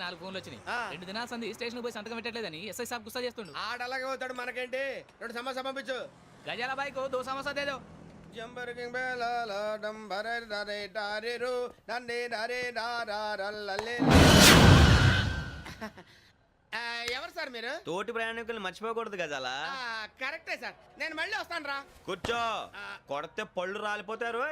4 ఫోన్లు వచ్చినాయి. 2 దినాల సంది స్టేషన్ పోయి సంతకం పెట్టలేదని ఎస్ఐ సాబ్ గుస్తా చేస్తుండు. ఆడలాగే పోతాడు, మనకేంటి? 2 సమస్య పంపించు. గజాల బైక్ 2 సమస్య దేదో. జంబరకింగ్ బేలాల డంబరే డరే డారిరు నన్నే డరే డారల్లలే. ఎవరు సార్ మీరు? తోటి ప్రయాణికుల్ని మర్చిపోకూడదు గజాల. కరెక్టే సార్, నేను మళ్ళీ వస్తాను రా. కూర్చో, కొడితే పళ్ళు రాలిపోతారు.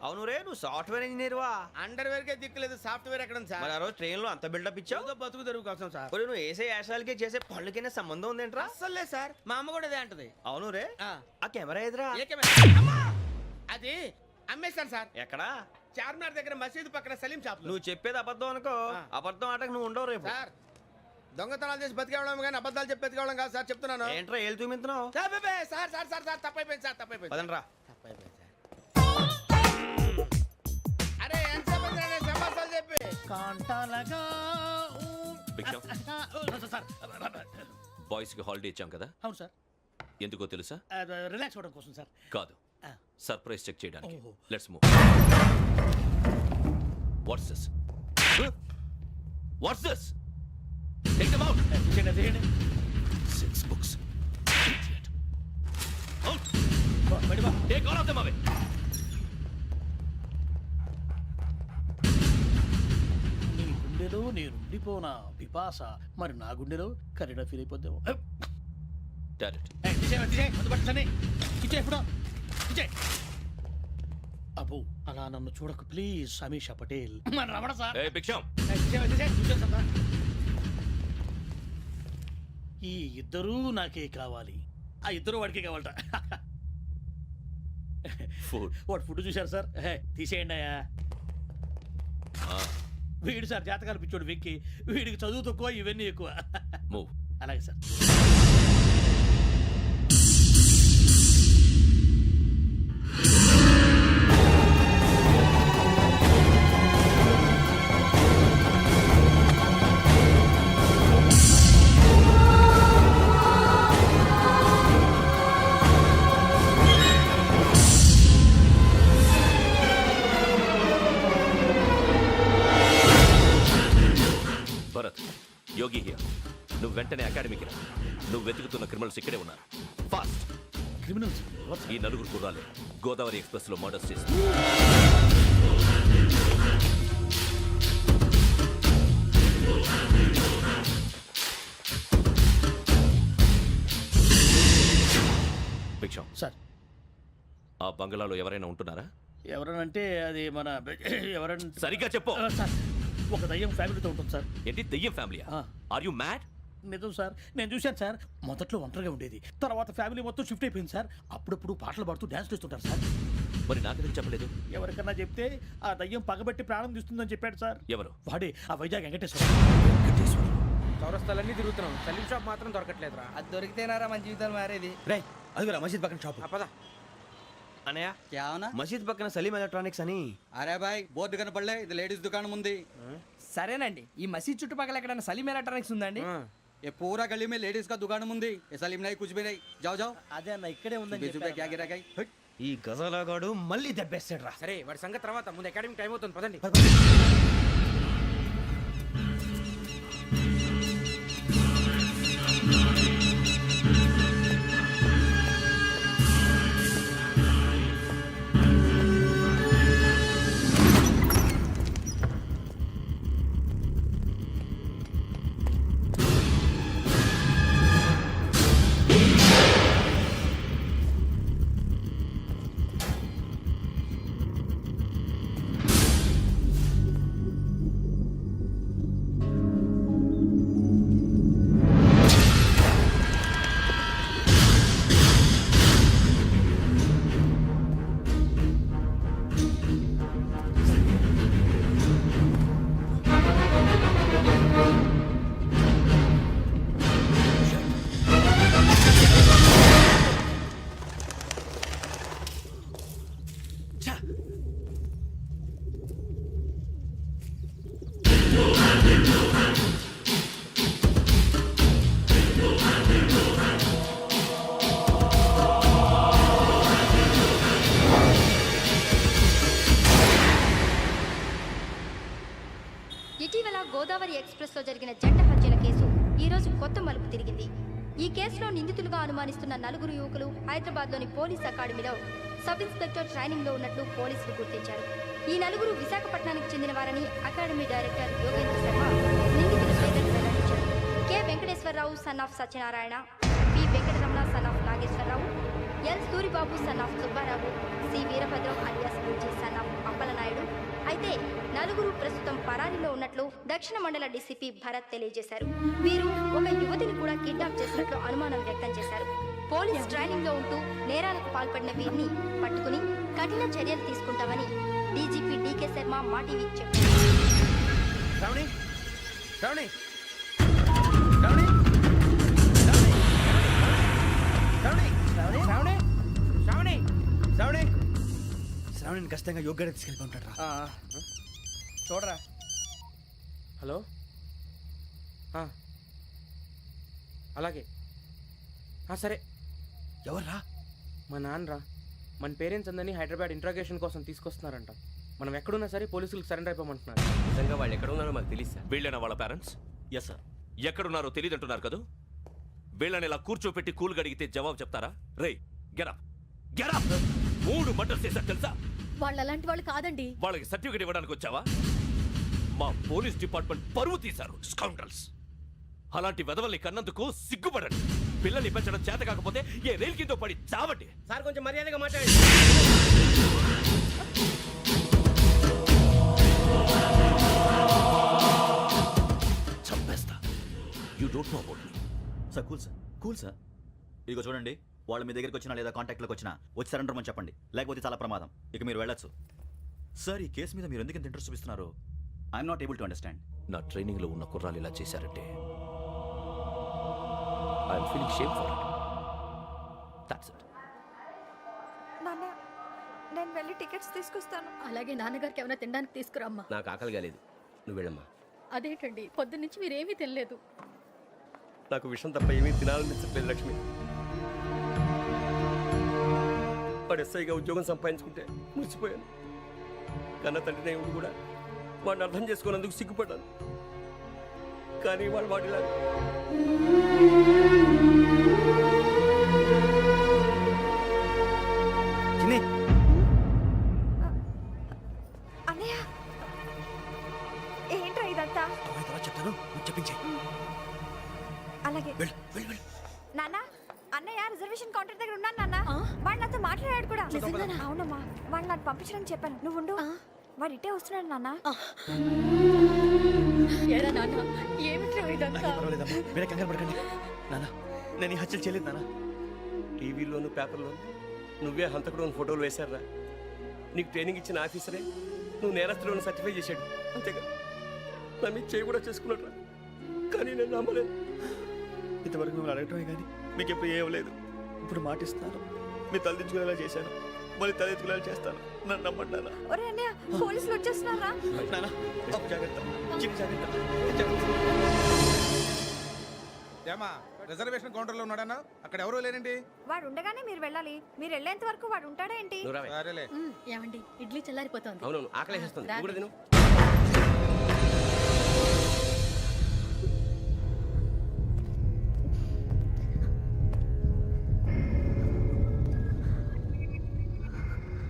అవును రే, నువ్వు సాఫ్ట్వేర్ ఇంజనీర్ వా? అండర్వేర్ కే దిక్కులేదు, సాఫ్ట్వేర్ ఎక్కడ సార్? మరి ఆ రోజు ట్రైన్ లో అంత బిల్డప్ ఇచ్చావు. బతుకు తెరుగు కోసం సార్. మరి నువ్వు వేసే యాశాలకి చేసే పళ్ళకైనా సంబంధం ఉందేంట్రా? అస్సలే సార్, మా అమ్మ కూడా అదే అంటది. అవును రే, ఆ కెమెరా ఎదురా? అది అమ్మేశాను సార్. ఎక్కడా? చార్మినార్ దగ్గర మసీదు పక్కన సలీం షాప్. నువ్వు చెప్పేది అబద్ధం అనుకో, అబద్ధం ఆటకు నువ్వు ఉండవు రేపు. సార్, దొంగతనాలు చేసి బతికేవడం కానీ అబద్ధాలు చెప్పి బతికేవడం కాదు సార్, చెప్తున్నాను. ఏంట్రా ఏళ్ళు చూపించినావు? సార్ సార్ సార్ సార్ తప్పైపోయింది సార్, తప్పైపోయింది. పదండ్రా. తప్పైపోయింది సార్. అరే ఎంతసేపు సమాసాలు చెప్పి కాంటాలగా బాయ్స్ కి హాలిడే ఇచ్చాం కదా? అవును సార్. ఎందుకో తెలుసా? రిలాక్స్ అవ్వడం కోసం సార్. కాదు, సర్ప్రైజ్ చెక్ చేయడానికి. ఓహో. Let's move. What's this? What's this? Take them out. 6 books. Idiot. Out. Take all of them away. నీ గుండెలో నేనుండిపోనా పిపాస, మరి నా గుండెలో కరీడా ఫీల్ అయిపోద్దాము. Direct. అబ్బో, అలా నన్ను చూడకు ప్లీజ్. సమీషా పటేల్ మన Ramana sir. Hey, Big Sham. ఈ ఇద్దరూ నాకే కావాలి, ఆ ఇద్దరు వాడికే కావాలట. Food. వాడు ఫుడ్ చూశారు సార్. తీసేయండి అయ్యా. వీడు సార్ జాతకాలు పిచ్చోడు వెక్కి, వీడికి చదువు తక్కువ, ఇవన్నీ ఎక్కువ. Move. అలాగే సార్. Bharat, Yogi here. నువ్వు వెంటనే అకాడమీకి రా. నువ్వు వెతుకుతున్న క్రిమినల్స్ ఇక్కడే ఉన్నారు. ఫాస్ట్. క్రిమినల్స్? ఈ 4 కుర్రాలే గోదావరి ఎక్స్ప్రెస్ లో మర్డర్స్ చేసి. భిక్షం సార్, ఆ బంగ్లాలో ఎవరైనా ఉంటున్నారా? ఎవరనంటే అది మన ఎవరంటే సరిగ్గా చెప్పు. సార్, ఒక దయ్యం ఫ్యామిలీతో ఉంటుంది సార్. ఏంటి దెయ్యం ఫ్యామిలీ? Are you mad? నిజం సార్, నేను చూశాను సార్. మొదట్లో ఒంటరిగా ఉండేది, తర్వాత ఫ్యామిలీ మొత్తం షిఫ్ట్ అయిపోయింది సార్. అప్పుడప్పుడు పాటలు పాడుతూ డాన్స్ చేస్తుంటారు సార్. మరి నాకెందుకు చెప్పలేదు? ఎవరికన్నా చెప్తే ఆ దయ్యం పగబెట్టి ప్రాణం తీస్తుందని చెప్పాడు సార్. ఎవరు? వాడే, ఆ వైజాగ్ వెంకటేశ్వర. చౌరస్తాలన్నీ తిరుగుతున్నాం, సలీం షాప్ మాత్రం దొరకట్లేదురా. అది దొరికితేనారా మన జీవితాలు మారేది. రే, అదిగురా మసీద్ పక్కన షాప్. పద. అనయ్య, क्या होना? మసీద్ పక్కన సలీం ఎలక్ట్రానిక్స్ అని. अरे भाई బోర్డు కనపడలే, ఇది లేడీస్ దుకాణం ఉంది. సరేనండి, ఈ మసీద్ చుట్టుపక్కల ఎక్కడైనా సలీం ఎలక్ట్రానిక్స్ ఉందండి? ये पूरा गली में लेडीज का दुकान मुंदी, ये सलीम नहीं कुछ भी नहीं. जाओ जाओ. అదే అన్న, ఇక్కడే ఉందని 20 रुपए क्या गिरा गई? ఈ గజాలగాడు మళ్ళీ దెబ్బేస్తాడు రా. సరే, వాడి సంగతి తర్వాత, ముందు అకాడమిక్ టైం అవుతుంది, పదండి. ఇటీవల గోదావరి ఎక్స్ప్రెస్ లో జరిగిన జరిగిన జంట హత్యల కేసు ఈ రోజు కొత్త మలుపు తిరిగింది. ఈ కేసులో నిందితులుగా అనుమానిస్తున్న 4 యువకులు హైదరాబాద్లోని పోలీస్ అకాడమీలో సబ్ ఇన్స్పెక్టర్ ట్రైనింగ్ లో ఉన్నట్లు పోలీసులు గుర్తించారు. ఈ 4 విశాఖపట్నానికి చెందిన వారని అకాడమీ డైరెక్టర్ యోగేంద్ర శర్మ నిందితుల పేర్లను వెల్లడించారు. K Venkateswararao son of Satyanarayana, P Venkataramana son of Nageswararao, L Suribabu son of Subbarao, C Veerabhadram alias Bujji son of Appalanaidu. అయితే 4 ప్రస్తుతం పరారీలో ఉన్నట్లు దక్షిణ మండల డీసీపీ భరత్ తెలియజేశారు. వీరు ఒక యువతిని కూడా కిడ్నాప్ చేసినట్లు అనుమానం వ్యక్తం చేశారు. పోలీస్ ట్రైనింగ్ లో ఉంటూ నేరాలకు పాల్పడిన వీరిని పట్టుకుని కఠిన చర్యలు తీసుకుంటామని డీజీపీ డీకే శర్మ మా టీవీకి చెప్పారు. శ్రావణి శ్రావణి శ్రావణి శ్రావణి శ్రావణి శ్రావణి శ్రావణి శ్రావణిని ఖచ్చితంగా యోగ్యత తీసుకెళ్ళి ఉంటాడు రా. చూడరా. హలో అలాగే సరే. ఎవర్రా? మా నాన్నరా. మన పేరెంట్స్ అందరినీ హైదరాబాద్ ఇంట్రాగేషన్ కోసం తీసుకొస్తున్నారంట. మనం ఎక్కడున్నా సరే పోలీసులకు సరెండర్ అయిపోమంటున్నారు. నిజంగా వాళ్ళు ఎక్కడ ఉన్నారో మాకు తెలియదు సార్. వీళ్ళేనా వాళ్ళ పేరెంట్స్? Yes sir. ఎక్కడున్నారో తెలియదంటున్నారు కదా. వీళ్ళని ఇలా కూర్చోపెట్టి కూల్ గడిగితే జవాబు చెప్తారా? రేయ్ గెరా గెరా 3 మర్డర్స్ చేశారు తెలుసా? వాళ్ళు అలాంటి వాళ్ళు కాదండి. వాళ్ళకి సర్టిఫికేట్ ఇవ్వడానికి వచ్చావా? మా పోలీస్ డిపార్ట్మెంట్ పరువు తీశారు స్కౌండ్రల్స్. అలాంటి వెధవల్ని కన్నందుకు సిగ్గుపడండి. పిల్లల్ని పెంచడం చేత కాకపోతే ఏ రైలు కింద పడి చావండి. సార్ కొంచెం మర్యాదగా మాట్లాడండి. చంపేస్తా. You don't know about me. Sir cool sir. ఇదిగో చూడండి, వాళ్ళు మీ దగ్గరికి వచ్చినా లేదా కాంటాక్ట్లోకి వచ్చినా వచ్చి సరెండర్ అని చెప్పండి, లేకపోతే చాలా ప్రమాదం. ఇక మీరు వెళ్ళొచ్చు. సార్, ఈ కేసు మీద మీరు ఎందుకు ఇంత ఇంట్రెస్ట్ చూపిస్తున్నారు? I'm not able to understand. నా ట్రైనింగ్ లో ఉన్న కుర్రాలు ఇలా చేశారంటే I'm feeling shame for it. That's it. నాన్న, నేను వెళ్ళి టికెట్స్ తీసుకొస్తాను. అలాగే నాన్నగారికి ఏమైనా తినడానికి తీసుకురామ్మా. నాకు ఆకలి కాలేదు, నువ్వు వెళ్ళమ్మా. అదేంటండి, పొద్దున్నుంచి మీరేమీ తినలేదు. నాకు విషయం తప్ప ఏమీ తినాలనిపించట్లేదు లక్ష్మి. వాడు ఎస్ఐగా ఉద్యోగం సంపాదించుకుంటే మురిసిపోయాను. కన్న తండ్రినే ఉండి కూడా వాడిని అర్థం చేసుకున్నందుకు సిగ్గుపడ్డాను. కానీ వాడిలా అన్నయ్య, ఏంట్రా ఇదంతా? చెప్తాను, చెప్పించే. అలాగే నాన్న, అన్నయ్య రిజర్వేషన్ కౌంటర్ దగ్గర ఉన్నాను నాన్న. వాడు నాతో మాట్లాడాడు కూడా. అవునమ్మా, వాడు నాకు పంపించడానికి చెప్పాను. నువ్వు ఉండు, వాడు ఇట్టే వస్తున్నాడు నాన్న. మీరే కంగారు పడకండి నాన్న. నేను ఈ హత్యలు చేయలేదు నాన్న. టీవీలోను పేపర్లోను నువ్వే హంతకుడు ఫోటోలు వేశారా? నీకు ట్రైనింగ్ ఇచ్చిన ఆఫీసరే నువ్వు నేరస్తులను సర్టిఫై చేశాడు. అంతేగా నా మీద చేయి కూడా చేసుకున్నట్రా. కానీ నేను నమ్మలేదు. ఇంతవరకు మిమ్మల్ని అడగటమే కానీ మీకు ఎప్పుడు ఏమలేదు. ఇప్పుడు మాటిస్తాను, మీ తలదించుకునేలా చేశాను, మళ్ళీ తలెత్తుకునేలా చేస్తాను. నన్ను నమ్మండి నాన్న. ఒరే అన్నయ్య, పోలీసులు వచ్చేస్తున్నారా? నాన్న జాగ్రత్త, చిన్న జాగ్రత్త. ఏమా రిజర్వేషన్ కౌంటర్ లో ఉన్నాడన్నా? అక్కడ ఎవరూ లేనండి. వాడు ఉండగానే మీరు వెళ్ళాలి. మీరు వెళ్ళేంత వరకు వాడు ఉంటాడా ఏంటి? సరేలే. ఏమండి, ఇడ్లీ చల్లారిపోతుంది. అవునవును, ఆకలేస్తుంది. నువ్వు కూడా తిను.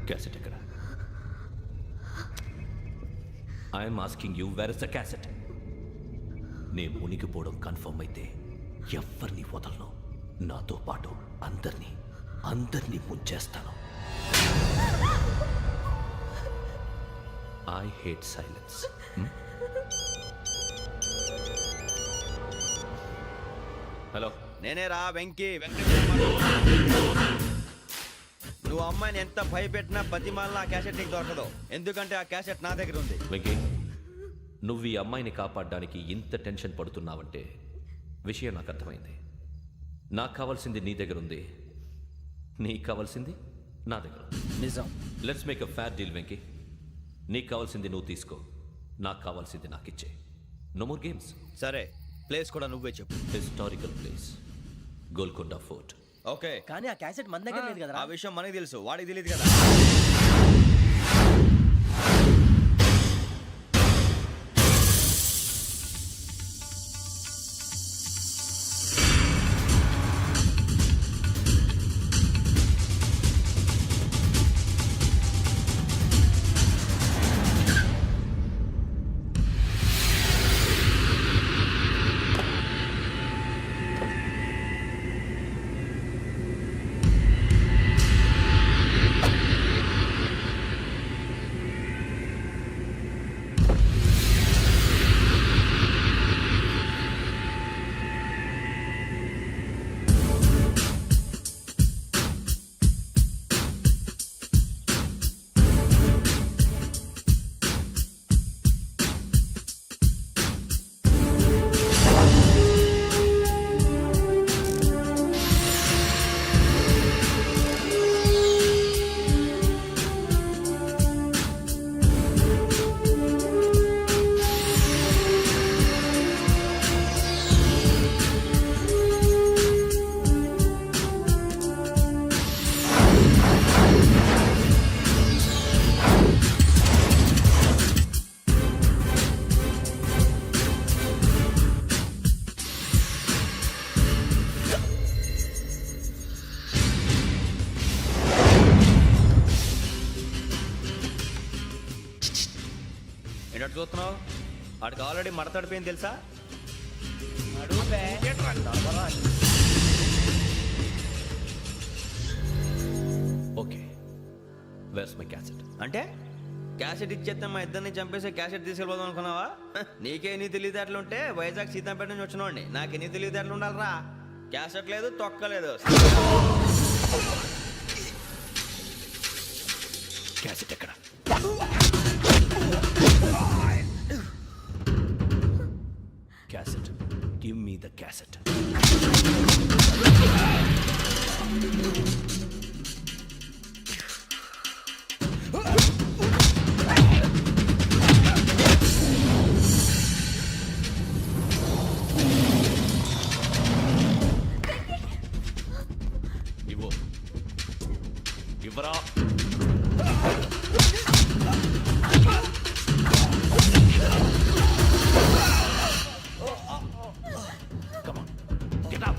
క్యాసెట్ ఎక్కడ? I'm asking you, where is the cassette? నేను మునిగిపోవడం కన్ఫర్మ్ అయితే ఎవరిని వదలను. నాతో పాటు అందరినీ ముంచేస్తాను. I hate silence. హలో, నేనే రా వెంకీ. నువ్వు అమ్మాయిని ఎంత భయపెట్టినా బతిమాలినా ఆ క్యాసెట్ నీకు దొరకదు. ఎందుకంటే ఆ క్యాసెట్ నా దగ్గర ఉంది. వెంకీ, నువ్వు ఈ అమ్మాయిని కాపాడడానికి ఇంత టెన్షన్ పడుతున్నావంటే విషయం నాకు అర్థమైంది. నాకు కావాల్సింది నీ దగ్గర ఉంది, నీకు కావాల్సింది నా దగ్గర. నిజం. Let's make a fair deal Venky. నీకు కావాల్సింది నువ్వు తీసుకో, నాకు కావాల్సింది నాకు ఇచ్చే. No more games. సరే, ప్లేస్ కూడా నువ్వే చెప్పు. Historical place, Golconda fort. Okay, కానీ ఆ క్యాసెట్ మన దగ్గర లేదు కదా. ఆ విషయం మనకి తెలుసు, వాడికి తెలియదు కదా. ఆల్రెడీ మడతడిపోయింది తెలుసా? Okay, where's my cassette? అంటే క్యాసెట్ ఇచ్చేస్తే మా ఇద్దరిని చంపేసి క్యాసెట్ తీసుకెళ్ళిపోదాం అనుకున్నావా? నీకే ఎన్ని తెలివితేటలు ఉంటే వైజాగ్ సీతంపేట నుంచి వచ్చినవాడిని. నాకు ఎన్ని తెలివితేటలు ఉండాలరా? క్యాసెట్ లేదు, తొక్కలేదు. క్యాసెట్ ఎక్కడ? Cassette, give me the cassette. ఇవ్వు, ఇవ్వరా. Come on, get up.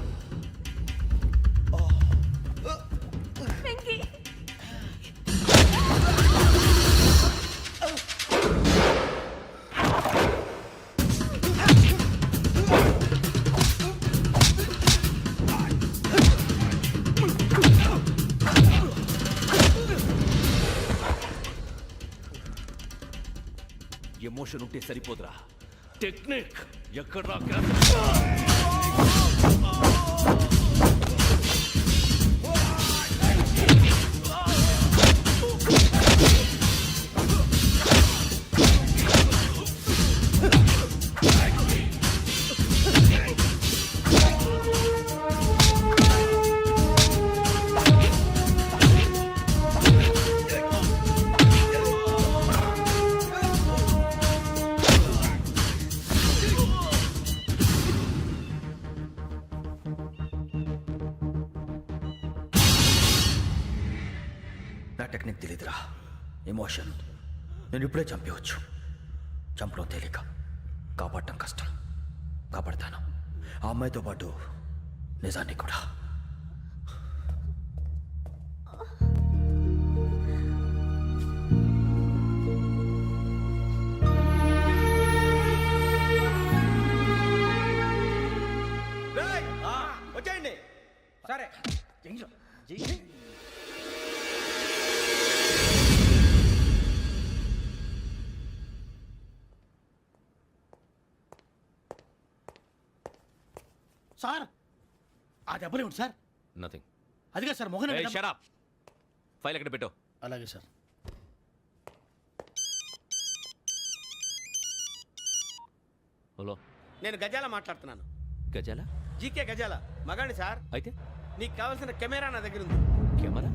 Emotion ఉంటే సరిపోదురా, టెక్నిక్ ఎక్కడ్రా? నా టెక్నిక్ తెలీదురా, ఎమోషన్. నేను ఇప్పుడే చంపేవచ్చు. చంపడం తేలిక, కాపాడటం కష్టం. కాపాడతాను ఆ అమ్మాయితో పాటు నిజాన్ని కూడా. వచ్చేయండి. సరే. సార్ ఆ దెబ్బలేమిటి సార్? నథింగ్. అదిగా సార్ మొహన్ షట్ అప్. ఫైల్ ఎక్కడ పెట్టు? అలాగే సార్. హలో, నేను గజాల మాట్లాడుతున్నాను. గజాల? జీకే గజాల మగాండి సార్. అయితే నీకు కావాల్సిన కెమెరా నా దగ్గర ఉంది. కెమెరా?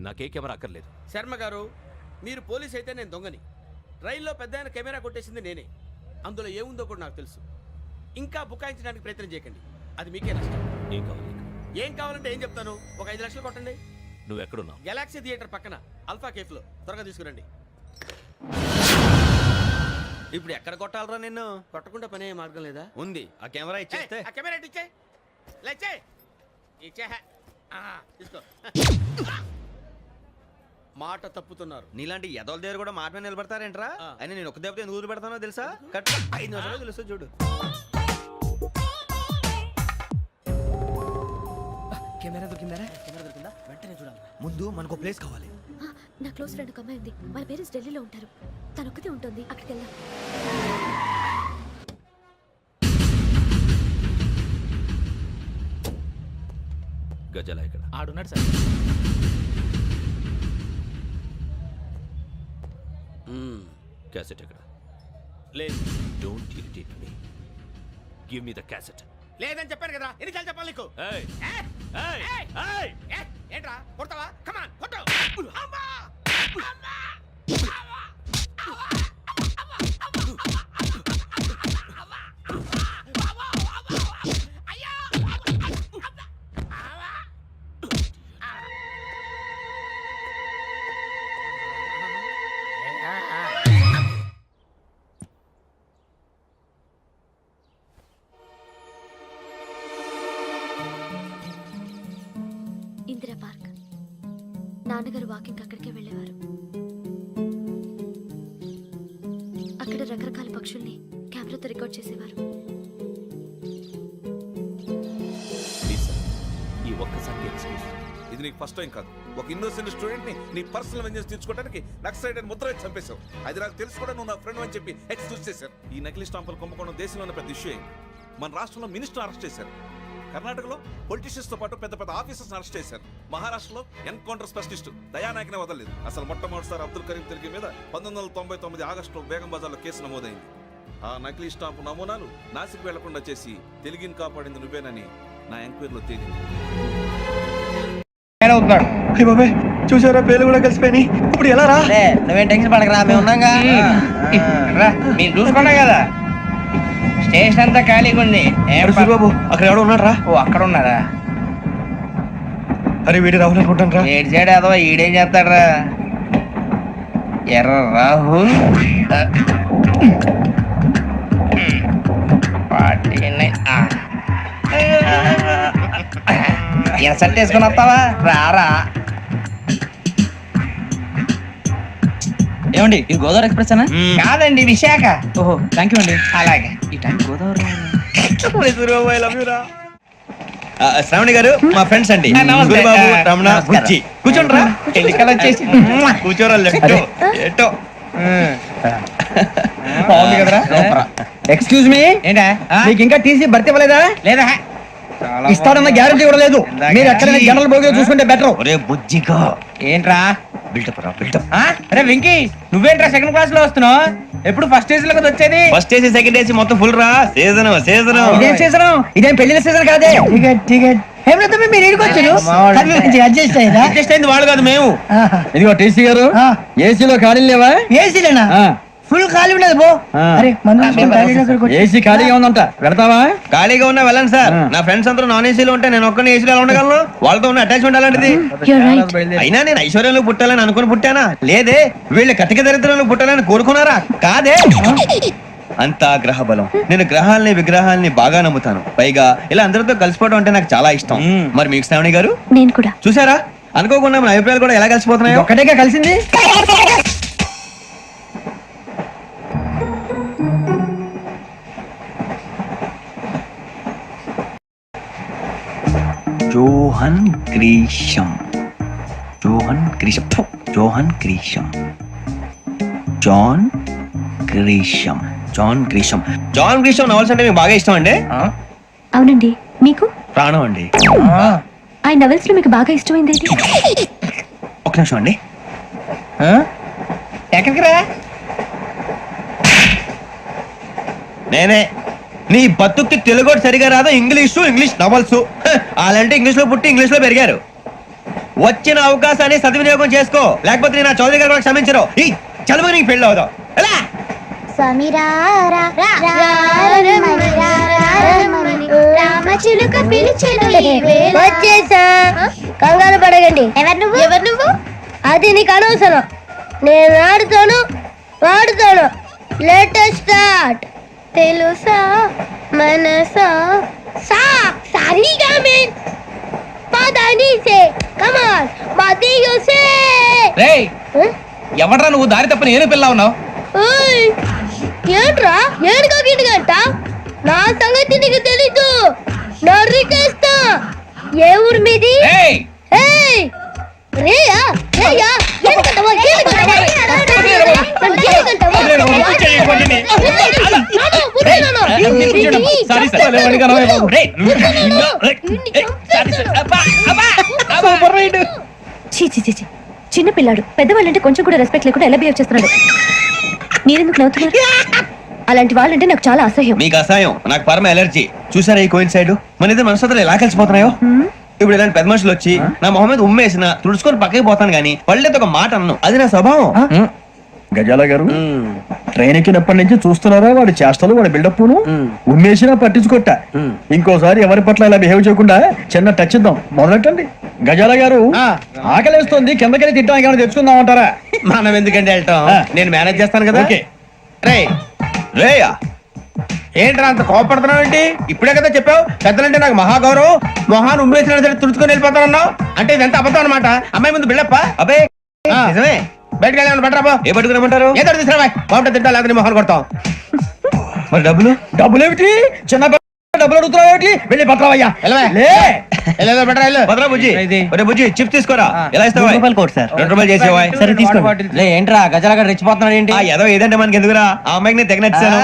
నాకే కెమెరా అక్కర్లేదు. శర్మ గారు, మీరు పోలీస్ అయితే నేను దొంగని. రైల్లో పెద్ద ఆయన కెమెరా కొట్టేసింది నేనే. అందులో ఏముందో కూడా నాకు తెలుసు. ఇంకా బుకాయించడానికి ప్రయత్నం చేయకండి, అది మీకే నష్టం. ఏం కావాలి? ఏం కావాలంటే ఏం చెప్తాను. ఒక 5 లక్షలు కొట్టండి. నువ్వు ఎక్కడున్నావు? గెలాక్సీ థియేటర్ పక్కన అల్ఫా కేఫ్లో. త్వరగా తీసుకురండి. ఇప్పుడు ఎక్కడ కొట్టాలరా నిన్ను? కొట్టకుండా పనే మార్గం లేదా? ఉంది. ఆ కెమెరా ఇచ్చేస్తే. ఆ కెమెరా ఇచ్చే లేచే ఇచ్చే. తీసుకో. మాట తప్పుతున్నారు. నీలాంటి ఎదల దగ్గర కూడా మాట మీద నిలబడతారేంట్రా? అయినా నేను ఒక దెబ్బతో ఎందుకు పెడతానో తెలుసా? కట్ 5 నిమిషాలు తెలుసు చూడు. కెమెరా దొరికిందా? వెంటనే చూడాలి. ముందు మనకు ప్లేస్ కావాలి. నా క్లోజ్ ఫ్రెండ్ ఒక అమ్మాయి ఉంది. వాళ్ళ పేరెంట్స్ ఢిల్లీలో ఉంటారు. తను ఒక్కతే ఉంటుంది. అక్కడికి వెళ్దాం. గజాల ఇక్కడ? ఆడున్నాడు సార్. క్యాసెట్ ఎక్కడ? లేదు. Don't irritate me. Give me the cassette. లేదని చెప్పాను కదా, ఎన్నిసార్లు చెప్పాలి నీకు? ఏంట్రా కొడతావా? కమాన్ కొట్టు. అమ్మా! అమ్మా! ఇందిరా పార్క్. నాన్నగారు వాకింగ్ అక్కడికే వెళ్ళేవారు. అక్కడ రకరకాల సాక్షుల్ని కెమెరాతో రికార్డ్ చేసేవారు. ప్లీజ్ సార్, ఈ ఒక్కసారి ఎక్స్క్యూజ్. ఇది నీకు ఫస్ట్ టైం కాదు. ఒక ఇన్నోసెంట్ స్టూడెంట్ ని నీ పర్సనల్ వెంజెన్స్ తీర్చుకోవడానికి నక్సలైట్ అని ముద్ర వేసి చంపేశావు. అది నాకు తెలుసు కూడా నువ్వు నా ఫ్రెండ్ అని చెప్పి ఎక్స్క్యూజ్ చేశారు. ఈ నకిలీ స్టాంపులు కుంభకోణం దేశంలో ఉన్న పెద్ద ఇష్యూ అయింది. మన రాష్ట్రంలో మినిస్టర్ అరెస్ట్ చేశారు. కర్ణాటకలో పొలిటీషియన్స్ తో పాటు పెద్ద పెద్ద ఆఫీసర్స్ అరెస్ట్ చేశారు. మహారాష్ట్రలో ఎన్కౌంటర్ స్పెషలిస్ట్ దయానాయకనే వదలలేదు. అసలు మొట్టమొదటిసారి అబ్దుల్ కరీం తిరిగి మీద 1999 ఆగస్టులో బేగం బజార్లో కేసు నమోదైంది. ఆ నకిలీ స్టాంపు నమూనాలు నాసిక్ వెళ్లకుండా చేసి తెలుగుని కాపాడింది నువ్వేనని నా ఎంక్వైరీలో తేలింది. బాబాయ్ చూసారా, పేర్లు కూడా కలిసిపోయినాయి. ఇప్పుడు ఎలా రా? నువ్వేం టెన్షన్ పడకరా, మేము ఉన్నాగా. మీరు చూసుకున్నా కదా, స్టేషన్ అంతా ఖాళీగా ఉంది. బాబు అక్కడ ఎవడో ఉన్నాడు రా. ఓ అక్కడ ఉన్నారా? అరే వీడి రాహుల్ అనుకుంటాను రా. ఏడు చేయడం అదో ఈడేం చేస్తాడరా? ఎర్ర రాహుల్ సెట్ వేసుకుని వస్తావా? రారా. ఏమండి ఇది గోదావరి ఎక్స్ప్రెస్ అనా? కాదండి, విశాఖ. ఓహో థ్యాంక్ యూ అండి. అలాగే. ఈ టైం గోదావరి శ్రావణి గారు మా ఫ్రెండ్స్ అండి. నమస్తే. గురుబాబు, రమణ, నమస్కారం. బుజ్జి. కూర్చోండి రా. ఎన్నికలు వచ్చేసి కూర్చోరా. ఏటో బాగుంది కదరా? ఎక్స్క్యూజ్ మీ, ఏంటా? మీకు ఇంకా టీసీ భర్తీ ఇవ్వలేదా? లేదా ఇస్తాడన్న గ్యారంటీ కూడా లేదు. మీరు ఎక్కడైనా జనరల్ బోగిలో చూసుకుంటే బెటర్. ఒరే బుజ్జిగా, ఏంట్రా బిల్డప్ రా, బిల్డప్. అరే వెంకీ, నువ్వేంట్రా సెకండ్ క్లాస్ లో వస్తున్నావు? ఎప్పుడు ఫస్ట్ ఏసీ లో కదా వచ్చేది? ఫస్ట్ ఏసీ సెకండ్ ఏసీ మొత్తం ఫుల్ రా. Season season. ఇదేం సీజన్? ఇదేం పెళ్లిన సీజన్ కాదే. టికెట్ టికెట్ మీరు అడ్జస్ట్ అయింది వాళ్ళు కాదు, మేము. ఇదిగో టీసీ గారు, ఏసీలో ఖాళీలు లేవా? ఏసీలేనా? ఫుల్ ఖాళీ ఉండదు బో. ఏసీ ఖాళీగా ఉందంట, పెడతావా? ఖాళీగా ఉన్నా వెళ్ళండి సార్. నా ఫ్రెండ్స్ అందరూ నాన్ ఏసీలో ఉంటే నేను ఒక్కనే ఏసీలో ఎలా ఉండగలను? వాళ్ళతో ఉన్న అటాచ్మెంట్ అలాంటిది. అయినా నేను ఐశ్వర్యంలో పుట్టాలని అనుకుని పుట్టానా? లేదే. వీళ్ళు కటిక దరిద్రంలో పుట్టాలని కోరుకున్నారా? కాదే. అంతా గ్రహ బలం. నేను గ్రహాలని విగ్రహాలని బాగా నమ్ముతాను. పైగా ఇలా అందరితో కలిసిపోవడం అంటే నాకు చాలా ఇష్టం. మరి మీకు శ్రావణి గారు? నేను కూడా. చూసారా, అనుకోకుండా మన అభిప్రాయాలు కూడా ఎలా కలిసిపోతున్నాయో. ఒకటేగా కలిసింది. Johan Grisham, Johan Grisham, Johan Grisham, John Grisham, John Grisham. John Grisham novels అంటే మీకు బాగా ఇష్టం అండి? అవునండి. మీకు? ప్రాణం అండి. ఆ నవెల్స్ లో మీకు బాగా ఇష్టమైంది ఏంటి? ఒక నిమిషం అండి. ఎక్కడికి రా? నేనే. నీ బతుక్కి తెలుగు సరిగా రాదు, ఇంగ్లీష్ నవల్స్. అలాంటి ఇంగ్లీష్ లో పుట్టి ఇంగ్లీష్ లో పెరిగారు. వచ్చిన అవకాశాన్ని సద్వినియోగం చేసుకో, లేకపోతే నేను నా చౌదరి గారు కూడా క్షమించరు. ఈ చదువు నీకు పెళ్ళి అవుదాం. ఎలా? కంగారు పడగండి. ఎవరు నువ్వు? అది నీకు అనవసరం. నేను ఆడుతాను వాడుతాను. Latest start. తెలుసా మనసా సా సారీగా మెన్ పదని సే కమాన్ మదియో సే. రేయ్ ఎవడ్రా నువ్వు? దారి తప్పని ఏను పిల్ల ఉన్నావు? ఓయ్ ఏంట్రా ఏడుగా గిడుగంట? నా సంగతి నీకు తెలీదు. నరికేస్తా. ఏ ఊరు మీది? ఏయ్ ఏయ్ రేయా రేయా ఏడుగంటవా ఏడుగంటవా చిన్న పిల్లాడు. పెద్దవాళ్ళంటే కొంచెం కూడా రెస్పెక్ట్ లేకుండా ఎలా బిహేవ్ చేస్తున్నాడు? మీరెందుకు నవ్వుతున్నారు? అలాంటి వాళ్ళంటే నాకు చాలా అసహ్యం. మీకు అసహ్యం, నాకు పరమ ఎలర్జీ. చూసారా ఈ కోయిన్సైడ్? మన ఇద్దరు మనసులో ఎలా కలిసిపోతున్నాయో. ఇప్పుడు ఇలాంటి పెద్ద మనుషులు వచ్చి నా మొహం మీద ఉమ్మేసిన తుడుచుకొని పక్కకి పోతాను గానీ పళ్ళేతో ఒక మాట అన్ను. అది నా స్వభావం. గజాల గారు, ట్రైన్ ఎక్కినప్పటి నుంచి చూస్తున్నారా వాడి చేష్టలు, వాడి బిల్డప్ ఉమ్మేసినా పట్టించుకోట. ఇంకోసారి ఎవరి పట్ల ఇలా బిహేవ్ చేయకుండా చిన్న టచ్ ఇద్దాం. మొదలెట్టండి. గజాల గారు, ఆకలేస్తుంది, కిందకెళ్ళి తింటాం, ఏమైనా తెచ్చుకుందాం అంటారా? మనం ఎందుకంటే వెళ్తాం, నేను మేనేజ్ చేస్తాను కదా. రే రేయా, ఏంట్రా అంత కోపడుతున్నావు ఏంటి? ఇప్పుడే కదా చెప్పావు పెద్దలంటే నాకు మహాగౌరవం, మొహాన్ని ఉమ్మేసిన సరే తుడుచుకొని వెళ్ళిపోతానన్నావు. అంటే ఇదంతా అబద్ధం అనమాట. అమ్మాయి ముందు బిళ్ళప్ప. అబ్బే నిజమే. బయటకు వెళ్ళాను బట్రాబో. ఏ పట్టుకురమ్మంటారు? ఏదో తీసుకురా బాగుంటుంది. తింటా లేదా మొహాన్ని కొడతాం. మరి డబ్బులు డబ్బులు ఏమిటి చిన్న డబ్బులు అడుగుతున్నావు ఏమిటి వెళ్ళి పట్టరావయ్యా భద్రా బుజ్జి ఒరే బుజ్జి చిప్స్ తీసుకోరా ఎలా ఇస్తావా కోట్ సార్ 2 రూపాయలు చేసేవా సరే తీసుకోండి ఏంట్రా గజలగా రెచ్చిపోతున్నాడు ఏంటి ఆ ఏదో ఏదంటే మనకి ఎందుకురా ఆ అమ్మాయికి నేను తెగ నచ్చాను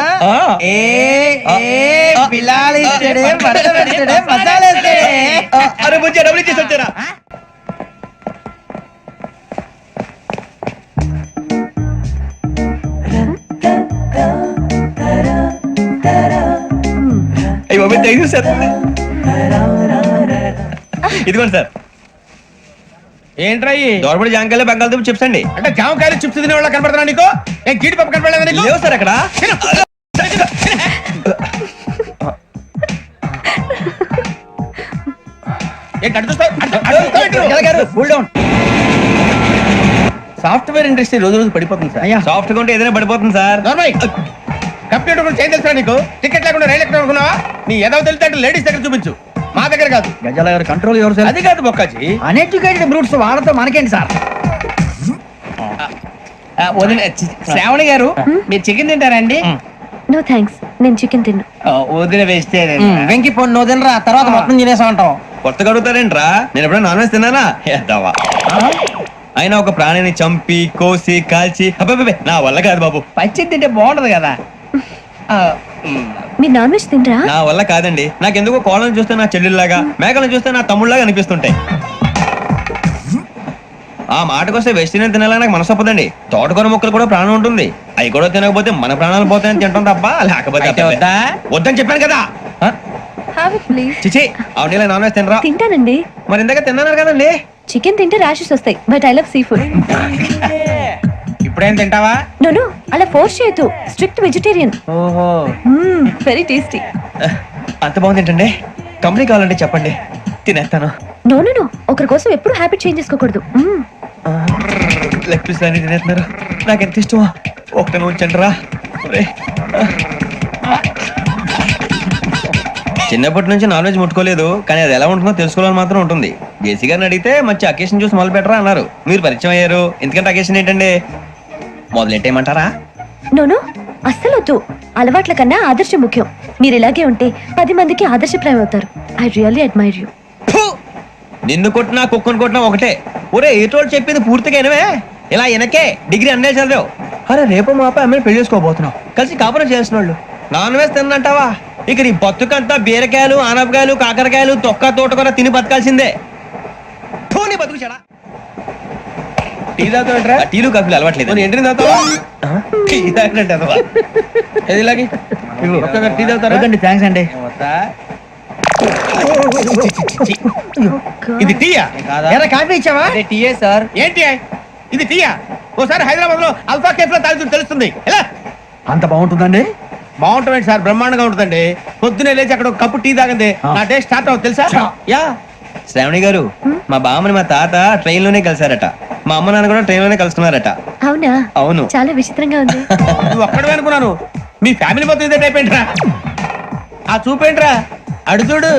అరే బుజ్జి డబ్బులు ఇచ్చేసి వచ్చారా అయ్యో థ్యాంక్ యూ సార్ ఇదిగోండి సార్ ఏంట్రా దోరబడి జాంకాయలు బంగాళదుంప చిప్స్ అండి అంటే జామకాయలు చిప్స్ తినే వాళ్ళ కనపడుతున్నా నీకు ఏ జీడిపప్పు కనపడలేదా నీకు లేవు సార్ అక్కడ సాఫ్ట్వేర్ ఇండస్ట్రీ రోజు రోజు పడిపోతుంది సార్ సాఫ్ట్ గా ఉంటే ఏదైనా పడిపోతుంది సార్ కంప్యూటర్ కూడా చేంజ్ తెలుసా నీకు టికెట్ లేకుండా రైలు ఎక్కడ అనుకున్నావా నీ ఏదో తెలితే లేడీస్ దగ్గర చూపించు మా దగ్గర కాదు గజాల గారు కంట్రోల్ ఎవరు సార్ అది కాదు బొక్కాజీ అన్ఎడ్యుకేటెడ్ బ్రూట్స్ వాళ్ళతో మనకేంటి సార్ శ్రావణి గారు మీరు చికెన్ తింటారండి నో థ్యాంక్స్ నేను చికెన్ తిన్ను వదిన వేస్తే వెంకి పొన్ను వదినరా తర్వాత మొత్తం తినేసా ఉంటాం కొత్తగా అడుగుతారేంట్రా నేను ఎప్పుడైనా నాన్ వెజ్ తిన్నానా ఎద్దావా అయినా ఒక ప్రాణిని చంపి కోసి కాల్చి అబ్బబ్బబ్బే, నా వల్ల కాదు బాబు. పచ్చి తింటే బాగుంటది కదా. మీరు నాన్ వెజ్ తినరా? నా వల్ల కాదండి. నాకెందుకో కోళ్ళను చూస్తే నా చెల్లెల్లాగా, మేకలను చూస్తే నా తమ్ముళ్ళలాగా అనిపిస్తుంటాయి. ఆ మాటకొస్తే వెస్టిరియన్ తినాలని నాకు మనసు ఒప్పదండి. తోటకూర మొక్కలు కూడా ప్రాణం ఉంటుంది. అవి కూడా తినకపోతే మన ప్రాణాలు పోతాయని తింటాం తప్ప లేకపోతే వద్దని చెప్పాను కదా. చిచి అవునీ నాన్ వెజ్ తినరా? తింటానండి. మరి ఇందాక తిన్నాను కదండి. చికెన్ తింటే ర్యాషెస్ వస్తాయి, but I love sea food. ఇప్పుడేం తింటావా? నో అలా ఫోర్స్ చేయొద్దు. Strict vegetarian. ఓహో వెరీ టేస్టీ. అంత బాగుంది ఏంటండి? కంపెనీ కావాలంటే చెప్పండి, తినేస్తాను. నో ఒకరి కోసం ఎప్పుడు హ్యాబిట్ చేంజ్ చేసుకోకూడదు. లెగ్ పీస్ అన్ని తినేస్తున్నారు. నాకు ఎంత ఇష్టమో ఒకటే ఉంచండి రా. చిన్నప్పటి నుంచి నాన్ వెజ్ ముట్టుకోలేదు, కానీ అది ఎలా ఉంటుందో తెలుసుకోవాలని మాత్రం ఉంటుంది. జేసీ గారిని అడిగితే మంచి అకేషన్ చూసి మొదలు పెట్టరా అన్నారు. మీరు పరిచయం అయ్యారు, ఎందుకంటే అకేషన్ ఏంటండి? మొదలెట్టేయమంటారా? నో అస్సలు వద్దు. అలవాట్ల కన్నా ఆదర్శం ముఖ్యం. మీరు ఇలాగే ఉంటే 10 మందికి ఆదర్శప్రాయం అవుతారు. I really admire you. నిన్ను కొట్టినా కుక్కను కొట్టినా ఒకటే. ఒరే ఏటోళ్ళు చెప్పింది పూర్తిగా వినవే. ఇలా వెనకే డిగ్రీ అన్నే చదివావు. అరే రేపు మా అబ్బాయి అమ్మని పెళ్లి చేసుకోబోతున్నావు, కలిసి కాపురం చేసిన వాళ్ళు. నాన్ వెజ్ తిన్నంటావా? ఇక నీ బతుకంతా బీరకాయలు, ఆనపకాయలు, కాకరకాయలు, తొక్క తోట కూడా తిని బతకాల్సిందే. నీ బతుకు చెడా. టీ తాగుతావేంట్రా? టీలు కాఫీలు అలవాట్లేదు. ఎంట్రీ తాగుతావా? టీ తాగినట్టు అదవా. ఏది ఇలాగే టీ తాగుతారా? థ్యాంక్స్ అండి. ఇది టీయా? కాఫీ ఇచ్చావా? టీయే సార్. ఏంటి ఇది టీయా? ఓసారి హైదరాబాద్ లో అల్ఫా కేఫ్ లో తాగుతుంది తెలుస్తుంది. ఎలా అంత బాగుంటుందండి? బాగుంటుంది సార్, బ్రహ్మాండంగా ఉంటుందండి. పొద్దునే లేచి అక్కడ ఒక కప్పు టీ తాగండి నా డే స్టార్ట్ అవుతుంది తెలుసా? యా శ్రావణి గారు, మా బామ్మని మా తాత ట్రైన్ లోనే కలిసారట. మా అమ్మ నాన్న కూడా ట్రైన్ లోనే కలుసుకున్నారట. అవునా? అవును. చాలా విచిత్రంగా ఉంది. నువ్వు ఒక్కడే అనుకున్నాను, మీ ఫ్యామిలీ మొత్తం ఇదే టైప్ ఏంట్రా? ఆ చూపేంట్రా అడు చూడు.